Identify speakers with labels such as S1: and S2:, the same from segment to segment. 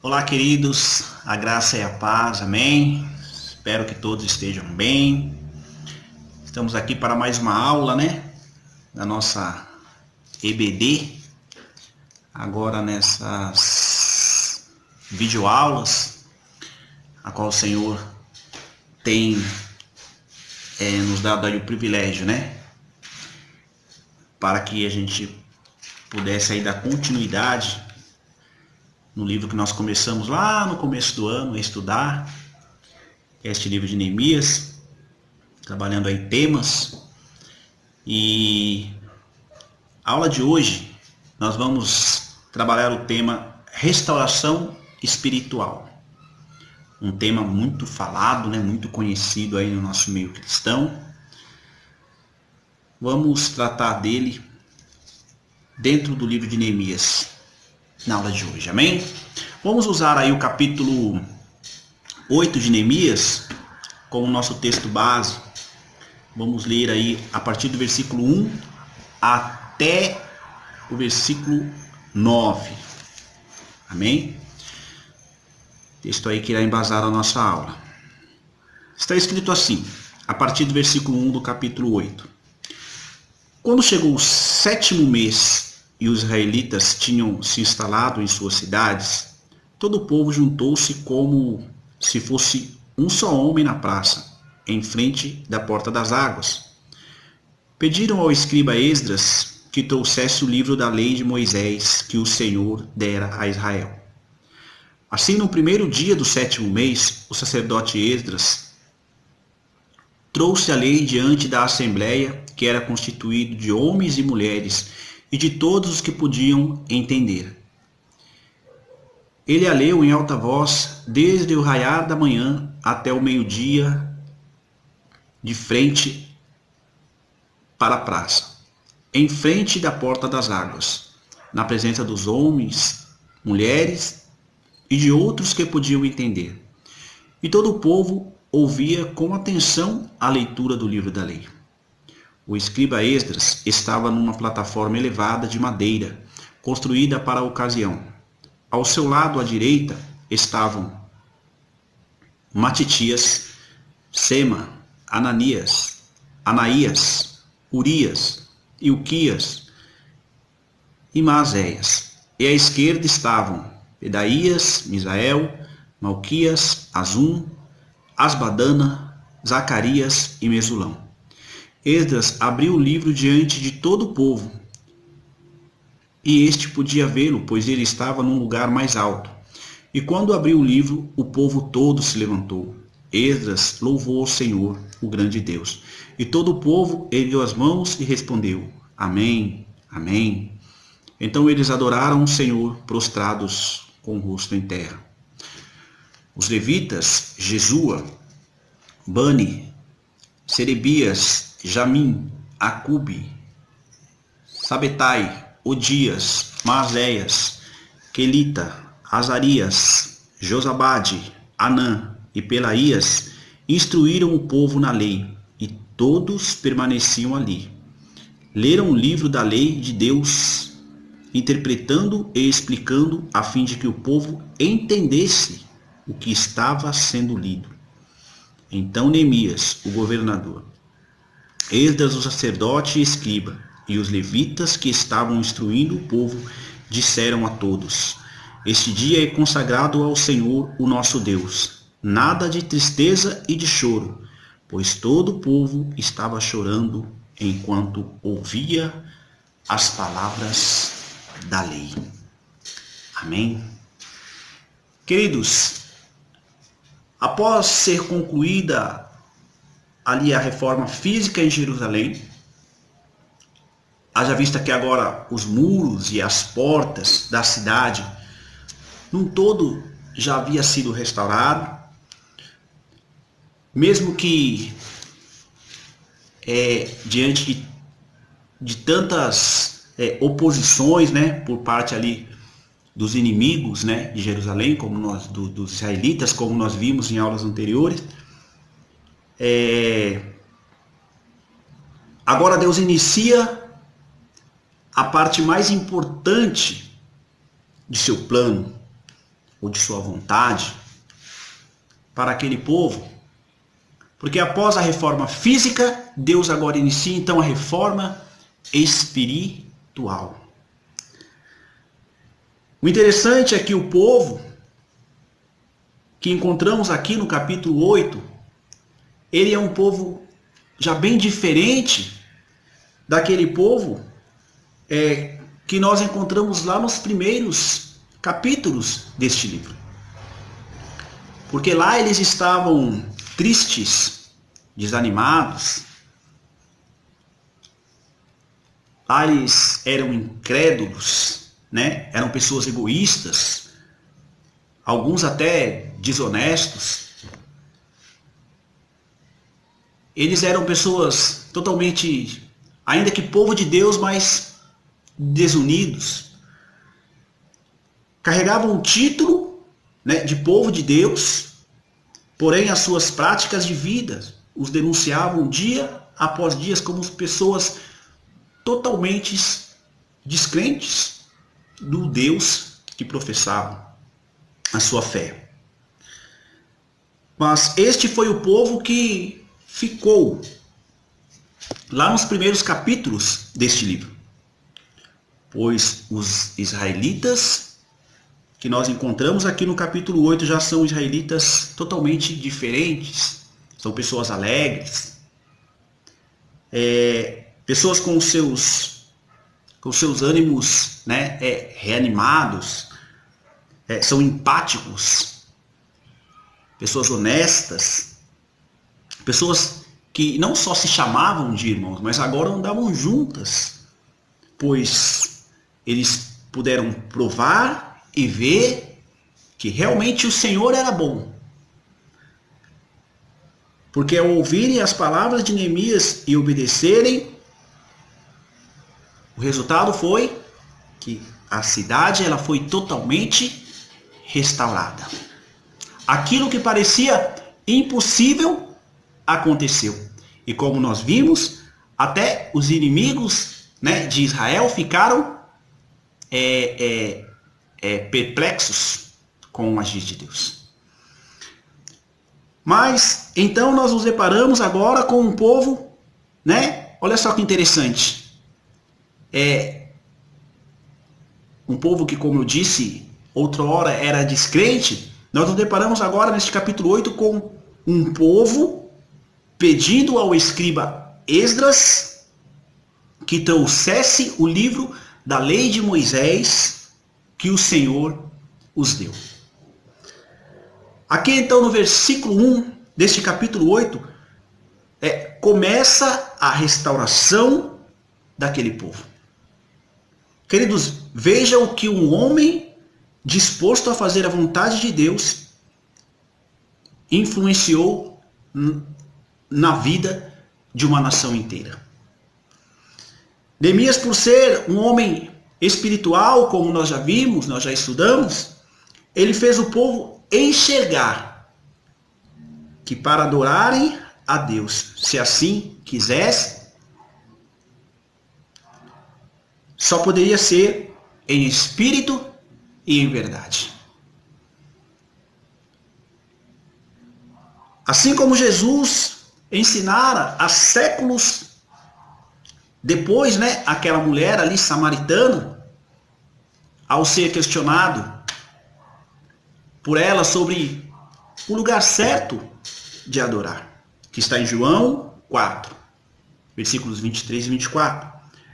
S1: Olá, queridos, a graça e a paz, amém? Espero que todos estejam bem. Estamos aqui para mais uma aula, da nossa EBD, agora nessas videoaulas, a qual o Senhor tem nos dado aí o privilégio, para que a gente pudesse aí dar continuidade no livro que nós começamos lá no começo do ano a estudar, este livro de Neemias, trabalhando aí temas. E a aula de hoje nós vamos trabalhar o tema restauração espiritual, um tema muito falado, muito conhecido aí no nosso meio cristão. Vamos tratar dele dentro do livro de Neemias na aula de hoje, amém? Vamos usar aí o capítulo 8 de Neemias como nosso texto base. Vamos ler aí a partir do versículo 1 até o versículo 9, amém? Texto aí que irá embasar a nossa aula. Está escrito assim, a partir do versículo 1 do capítulo 8. Quando chegou o 7º mês e os israelitas tinham se instalado em suas cidades, todo o povo juntou-se como se fosse um só homem na praça, em frente da porta das águas. Pediram ao escriba Esdras que trouxesse o livro da lei de Moisés que o Senhor dera a Israel. Assim, no primeiro dia do 7º mês, o sacerdote Esdras trouxe a lei diante da assembleia, que era constituído de homens e mulheres e de todos os que podiam entender. Ele a leu em alta voz desde o raiar da manhã até o meio-dia, de frente para a praça, em frente da porta das águas, na presença dos homens, mulheres e de outros que podiam entender. E todo o povo ouvia com atenção a leitura do livro da lei. O escriba Esdras estava numa plataforma elevada de madeira, construída para a ocasião. Ao seu lado à direita estavam Matitias, Sema, Anaías, Urias, Ilquias e Maazéias. E à esquerda estavam Pedaías, Misael, Malquias, Azum, Asbadana, Zacarias e Mesulão. Esdras abriu o livro diante de todo o povo, e este podia vê-lo, pois ele estava num lugar mais alto. E quando abriu o livro, o povo todo se levantou. Esdras louvou ao Senhor, o grande Deus. E todo o povo ergueu as mãos e respondeu: Amém, Amém. Então eles adoraram o Senhor, prostrados com o rosto em terra. Os levitas, Jesua, Bani, Serebias, Jamim, Acube, Sabetai, Odias, Maazéias, Quelita, Azarias, Josabade, Anã e Pelaías instruíram o povo na lei, e todos permaneciam ali. Leram o livro da lei de Deus, interpretando e explicando, a fim de que o povo entendesse o que estava sendo lido. Então Neemias, o governador, Esdras, o sacerdote e escriba, e os levitas que estavam instruindo o povo, disseram a todos: Este dia é consagrado ao Senhor, o nosso Deus. Nada de tristeza e de choro, pois todo o povo estava chorando enquanto ouvia as palavras da lei. Amém? Queridos, após ser concluída ali a reforma física em Jerusalém, haja vista que agora os muros e as portas da cidade, num todo, já havia sido restaurado, mesmo que diante de tantas oposições, por parte ali dos inimigos, de Jerusalém, como dos israelitas, como nós vimos em aulas anteriores, agora Deus inicia a parte mais importante de seu plano, ou de sua vontade para aquele povo. Porque após a reforma física, Deus agora inicia então a reforma espiritual. O interessante é que o povo que encontramos aqui no capítulo 8, ele é um povo já bem diferente daquele povo que nós encontramos lá nos primeiros capítulos deste livro. Porque lá eles estavam tristes, desanimados. Lá eles eram incrédulos, né? Eram pessoas egoístas, alguns até desonestos. Eles eram pessoas totalmente, ainda que povo de Deus, mas desunidos. Carregavam o título, né, de povo de Deus, porém as suas práticas de vida os denunciavam dia após dia como pessoas totalmente descrentes do Deus que professavam a sua fé. Mas este foi o povo que ficou lá nos primeiros capítulos deste livro. Pois os israelitas que nós encontramos aqui no capítulo 8 já são israelitas totalmente diferentes. São pessoas alegres, pessoas com seus ânimos, né, reanimados, são empáticos, pessoas honestas, pessoas que não só se chamavam de irmãos, mas agora andavam juntas, pois eles puderam provar e ver que realmente o Senhor era bom. Porque ao ouvirem as palavras de Neemias e obedecerem, o resultado foi que a cidade ela foi totalmente restaurada. Aquilo que parecia impossível aconteceu. E como nós vimos, até os inimigos, né, de Israel ficaram perplexos com o agir de Deus. Mas então nós nos deparamos agora com um povo, né? Olha só que interessante. Um povo que, como eu disse, outrora era descrente. Nós nos deparamos agora neste capítulo 8 com um povo pedindo ao escriba Esdras que trouxesse o livro da lei de Moisés que o Senhor os deu. Aqui então no versículo 1 deste capítulo 8, começa a restauração daquele povo. Queridos, vejam que um homem disposto a fazer a vontade de Deus influenciou na vida de uma nação inteira. Neemias, por ser um homem espiritual, como nós já vimos, nós já estudamos, ele fez o povo enxergar que para adorarem a Deus, se assim quisesse, só poderia ser em espírito e em verdade. Assim como Jesus ensinara há séculos depois, né, aquela mulher ali samaritana, ao ser questionado por ela sobre o lugar certo de adorar, que está em João 4, versículos 23 e 24.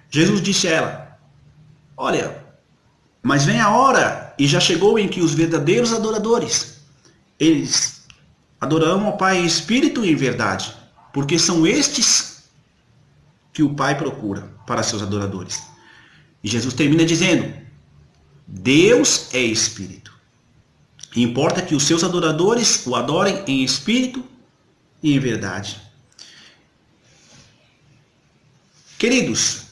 S1: Jesus disse a ela: olha, mas vem a hora, e já chegou, em que os verdadeiros adoradores, eles adorarão ao Pai em espírito e em verdade, porque são estes que o Pai procura para seus adoradores. E Jesus termina dizendo: Deus é espírito. E importa que os seus adoradores o adorem em espírito e em verdade. Queridos,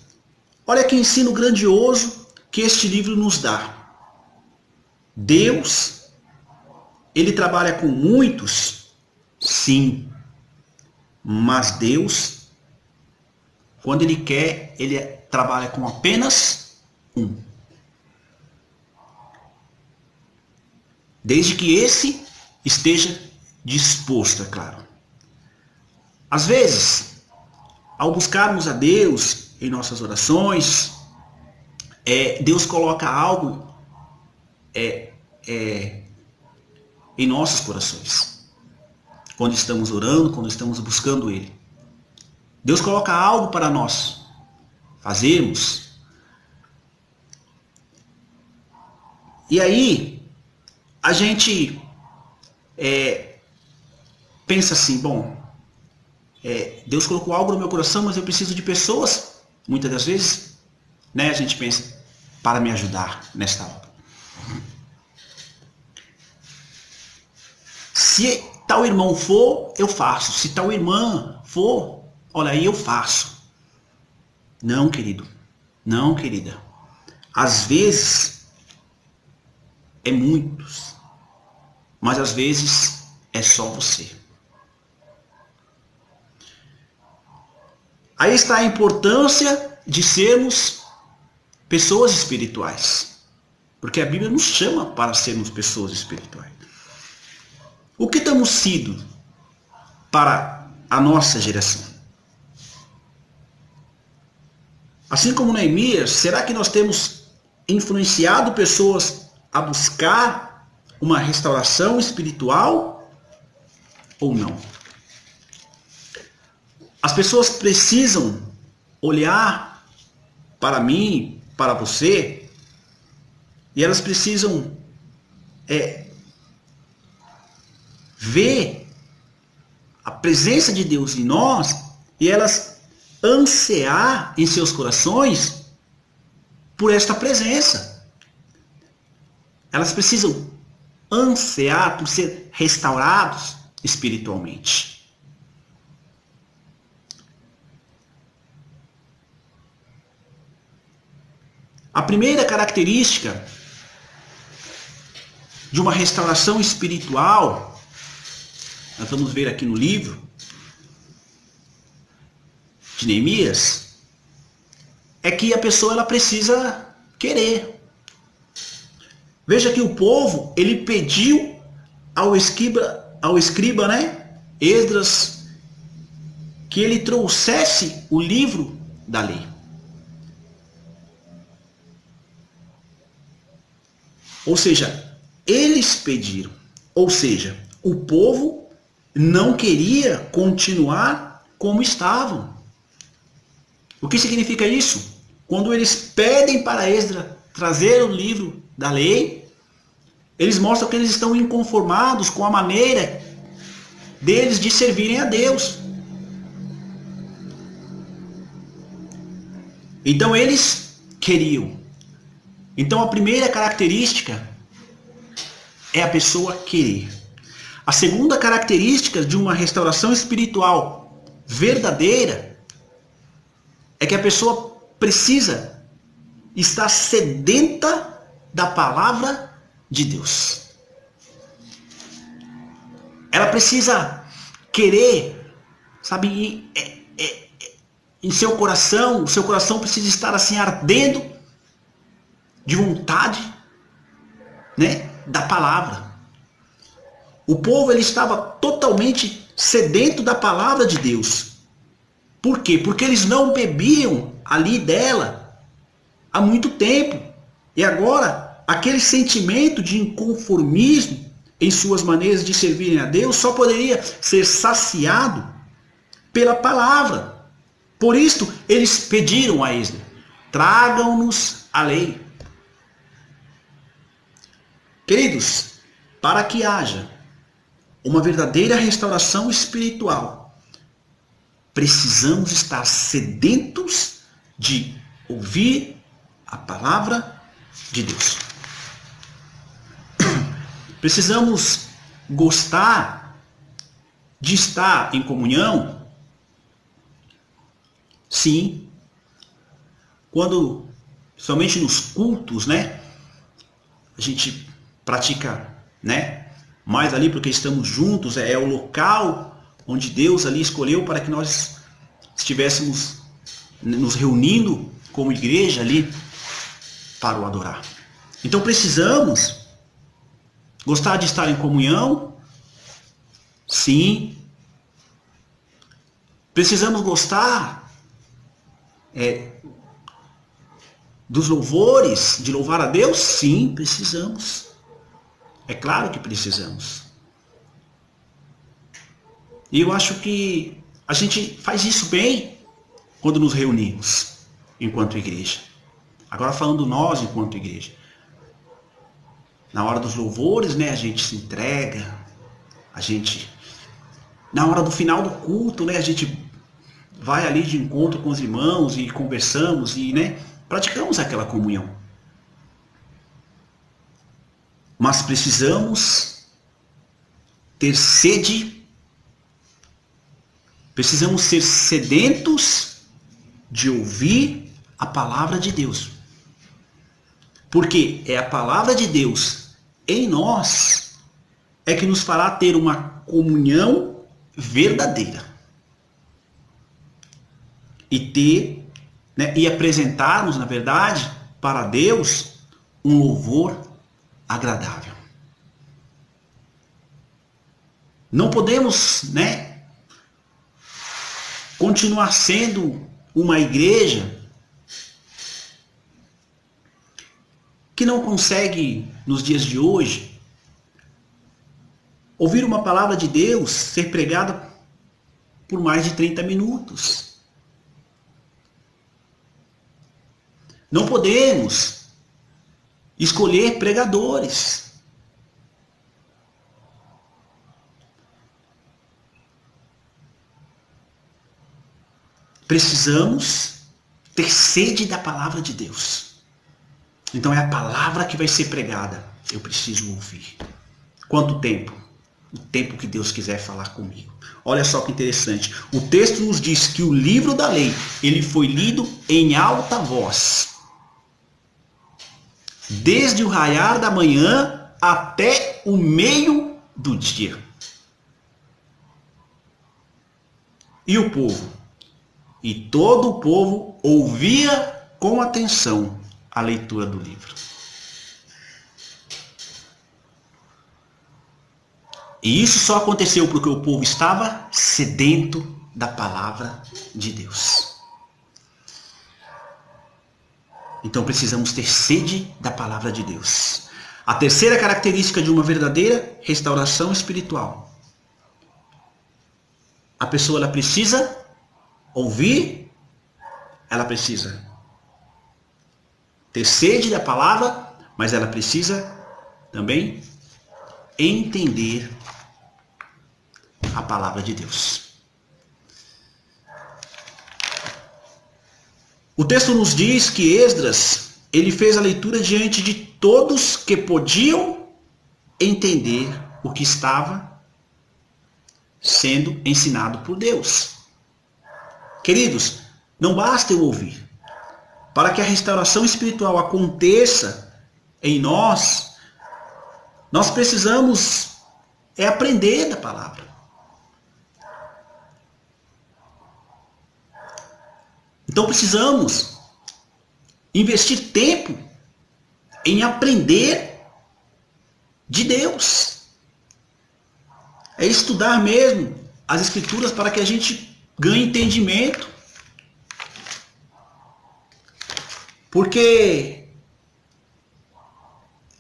S1: olha que ensino grandioso que este livro nos dá. Deus, ele trabalha com muitos, sim, mas Deus, quando ele quer, ele trabalha com apenas um. desde que esse esteja disposto, é claro. Às vezes, ao buscarmos a Deus em nossas orações, Deus coloca algo em nossos corações. Quando estamos orando, quando estamos buscando Ele. Deus coloca algo para nós fazermos. E aí, a gente pensa assim, bom, Deus colocou algo no meu coração, mas eu preciso de pessoas, muitas das vezes, né, a gente pensa, para me ajudar nesta obra. Se tal irmão for, eu faço. Se tal irmã for, olha aí, eu faço. Não, querido. Não, querida. Às vezes, é muitos. Mas às vezes, é só você. Aí está a importância de sermos pessoas espirituais. Porque a Bíblia nos chama para sermos pessoas espirituais. O que temos sido para a nossa geração? Assim como Neemias, será que nós temos influenciado pessoas a buscar uma restauração espiritual ou não? As pessoas precisam olhar para mim, para você, e elas precisam ver a presença de Deus em nós e elas ansiar em seus corações por esta presença. Elas precisam ansiar por ser restaurados espiritualmente. A primeira característica de uma restauração espiritual, nós vamos ver aqui no livro de Neemias, é que a pessoa ela precisa querer. Veja que o povo, ele pediu ao escriba, né, Esdras, que ele trouxesse o livro da lei. Ou seja, eles pediram. Ou seja, o povo não queria continuar como estavam. O que significa isso? Quando eles pedem para Esdras trazer o livro da lei, eles mostram que eles estão inconformados com a maneira deles de servirem a Deus. Então eles queriam. Então a primeira característica é a pessoa querer. A segunda característica de uma restauração espiritual verdadeira é que a pessoa precisa estar sedenta da palavra de Deus. Ela precisa querer, sabe, em seu coração, o seu coração precisa estar assim ardendo de vontade, né, da palavra. O povo ele estava totalmente sedento da palavra de Deus. Por quê? Porque eles não bebiam ali dela há muito tempo. E agora, aquele sentimento de inconformismo em suas maneiras de servirem a Deus só poderia ser saciado pela palavra. Por isso, eles pediram a Esdras: tragam-nos a lei. Queridos, para que haja uma verdadeira restauração espiritual, precisamos estar sedentos de ouvir a palavra de Deus. Precisamos gostar de estar em comunhão. Sim. Quando, somente nos cultos, né, a gente pratica, né, mais ali porque estamos juntos, é o local onde Deus ali escolheu para que nós estivéssemos nos reunindo como igreja ali para o adorar. Então precisamos Gostar de estar em comunhão? Sim. Precisamos gostar dos louvores, de louvar a Deus? Sim, precisamos. É claro que precisamos. E eu acho que a gente faz isso bem quando nos reunimos enquanto igreja. Agora falando nós enquanto igreja. Na hora dos louvores, né, a gente se entrega, na hora do final do culto, né, a gente vai ali de encontro com os irmãos e conversamos e, né, praticamos aquela comunhão. Mas precisamos ter sede, precisamos ser sedentos de ouvir a palavra de Deus. Porque é a palavra de Deus em nós é que nos fará ter uma comunhão verdadeira. E apresentarmos, na verdade, para Deus um louvor agradável. Não podemos, continuar sendo uma igreja que não consegue, nos dias de hoje, ouvir uma palavra de Deus ser pregada por mais de 30 minutos. Não podemos escolher pregadores. Precisamos ter sede da palavra de Deus. Então é a palavra que vai ser pregada. Eu preciso ouvir. Quanto tempo? O tempo que Deus quiser falar comigo. Olha só que interessante. O texto nos diz que o livro da lei, ele foi lido em alta voz. Desde o raiar da manhã até o meio do dia. E o povo? E todo o povo ouvia com atenção a leitura do livro. E isso só aconteceu porque o povo estava sedento da palavra de Deus. Então precisamos ter sede da palavra de Deus. A terceira característica de uma verdadeira restauração espiritual. A pessoa ela precisa ouvir, ela precisa ter sede da palavra, mas ela precisa também entender a palavra de Deus. O texto nos diz que Esdras, ele fez a leitura diante de todos que podiam entender o que estava sendo ensinado por Deus. Queridos, não basta eu ouvir. Para que a restauração espiritual aconteça em nós, nós precisamos aprender da palavra. Então precisamos investir tempo em aprender de Deus. É estudar mesmo as Escrituras para que a gente ganhe entendimento. Porque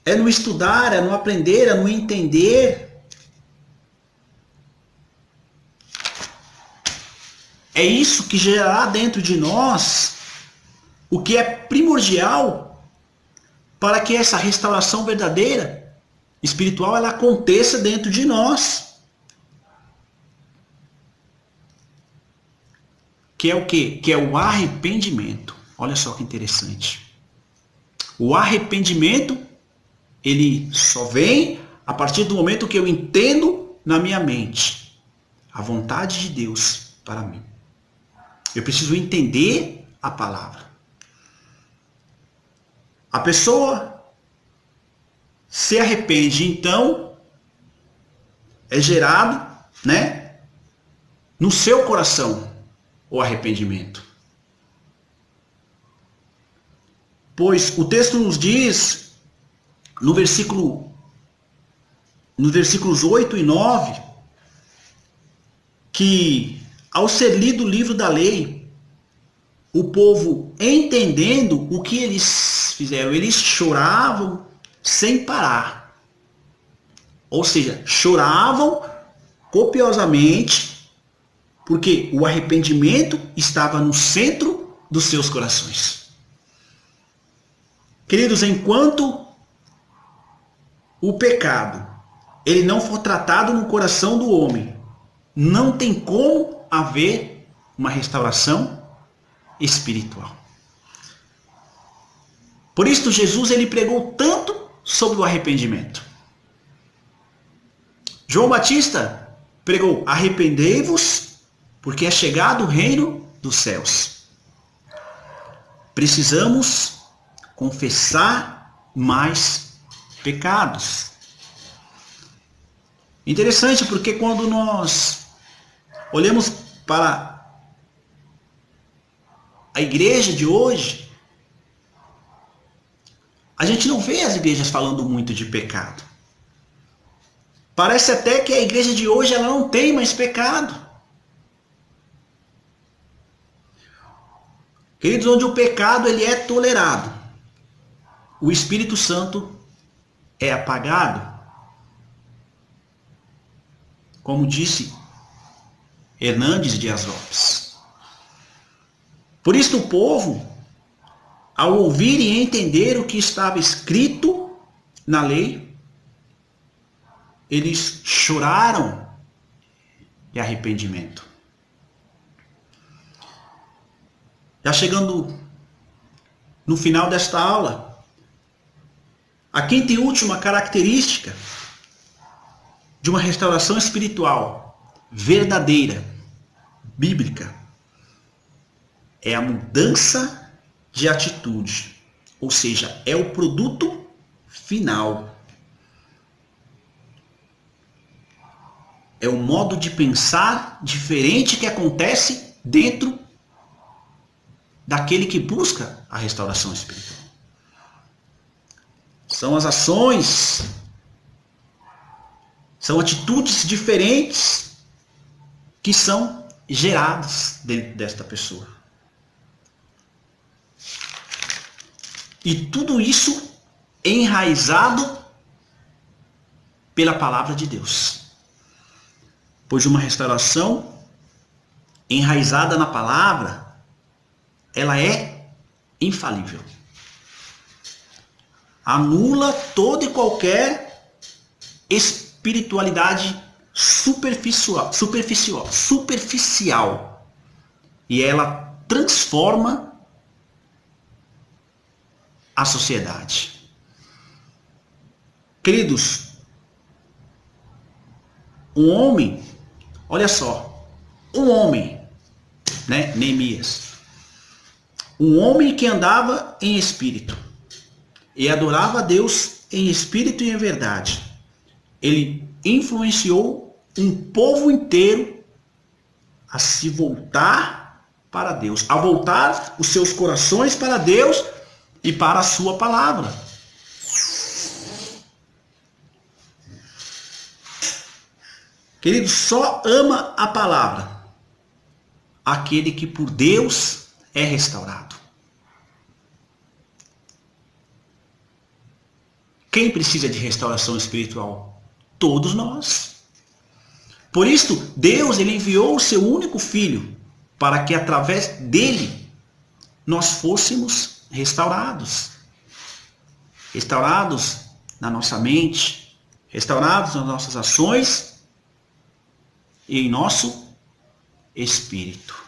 S1: é no estudar, é no aprender, é no entender. É isso que gerará dentro de nós o que é primordial para que essa restauração verdadeira, espiritual, ela aconteça dentro de nós. Que é o quê? Que é o arrependimento. Olha só que interessante. O arrependimento, ele só vem a partir do momento que eu entendo na minha mente a vontade de Deus para mim. Eu preciso entender a palavra. A pessoa se arrepende, então é gerado, no seu coração o arrependimento. Pois o texto nos diz, no versículo nos versículos 8 e 9, que ao ser lido o livro da lei, o povo, entendendo o que eles fizeram, eles choravam sem parar. Ou seja, choravam copiosamente, porque o arrependimento estava no centro dos seus corações. Queridos, enquanto o pecado ele não for tratado no coração do homem, não tem como haver uma restauração espiritual. Por isso Jesus ele pregou tanto sobre o arrependimento. João Batista pregou: arrependei-vos, porque é chegado o reino dos céus. Precisamos confessar mais pecados. Interessante, porque quando nós olhamos para a igreja de hoje, a gente não vê as igrejas falando muito de pecado. Parece até que a igreja de hoje ela não tem mais pecado. Queridos, onde o pecado ele é tolerado, o Espírito Santo é apagado. Como disse Hernandes Dias Lopes. Por isso o povo, ao ouvir e entender o que estava escrito na lei, eles choraram de arrependimento. Já chegando no final desta aula, a quinta e última característica de uma restauração espiritual verdadeira, bíblica, é a mudança de atitude, ou seja, é o produto final. É o modo de pensar diferente que acontece dentro daquele que busca a restauração espiritual. São as ações, são atitudes diferentes que são geradas dentro desta pessoa. E tudo isso enraizado pela palavra de Deus. Pois uma restauração enraizada na palavra, ela é infalível. Anula toda e qualquer espiritualidade superficial. E ela transforma a sociedade. Queridos, um homem, olha só, um homem, né, Neemias, um homem que andava em espírito e adorava a Deus em espírito e em verdade. Ele influenciou um povo inteiro a se voltar para Deus, a voltar os seus corações para Deus e para a sua palavra. Querido, só ama a palavra aquele que por Deus é restaurado. Quem precisa de restauração espiritual? Todos nós. Por isso, Deus ele enviou o seu único filho para que através dele nós fôssemos restaurados. Restaurados na nossa mente, restaurados nas nossas ações e em nosso espírito.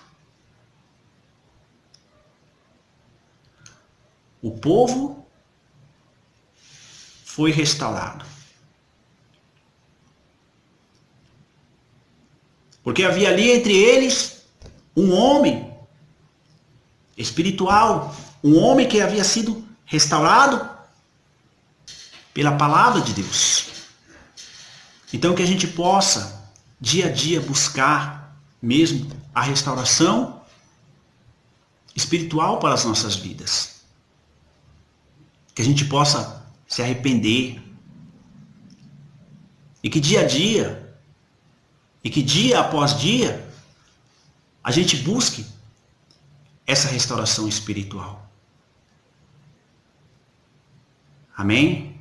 S1: O povo foi restaurado. Porque havia ali entre eles um homem espiritual, um homem que havia sido restaurado pela palavra de Deus. Então que a gente possa dia a dia buscar mesmo a restauração espiritual para as nossas vidas. Que a gente possa se arrepender, E que dia a dia, e que dia após dia, a gente busque essa restauração espiritual. Amém?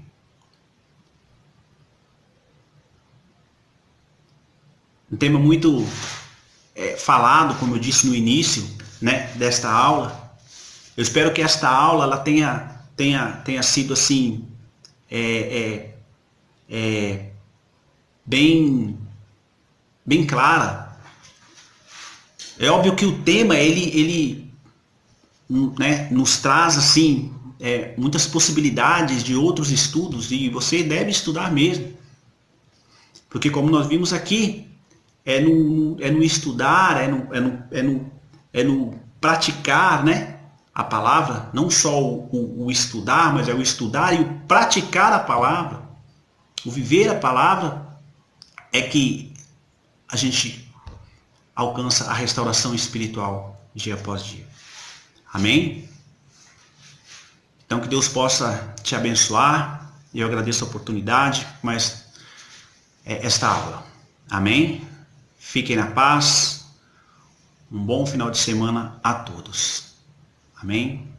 S1: Um tema muito falado, como eu disse no início, né, desta aula. Eu espero que esta aula ela tenha sido assim bem clara. É óbvio que o tema ele né, nos traz assim muitas possibilidades de outros estudos e você deve estudar mesmo, porque como nós vimos aqui é no estudar, é no praticar, né, a palavra, não só o estudar, mas é o estudar e o praticar a palavra, o viver a palavra, é que a gente alcança a restauração espiritual dia após dia. Amém? Então que Deus possa te abençoar. Eu agradeço a oportunidade, mas esta aula. Amém? Fiquem na paz. Um bom final de semana a todos. Amém?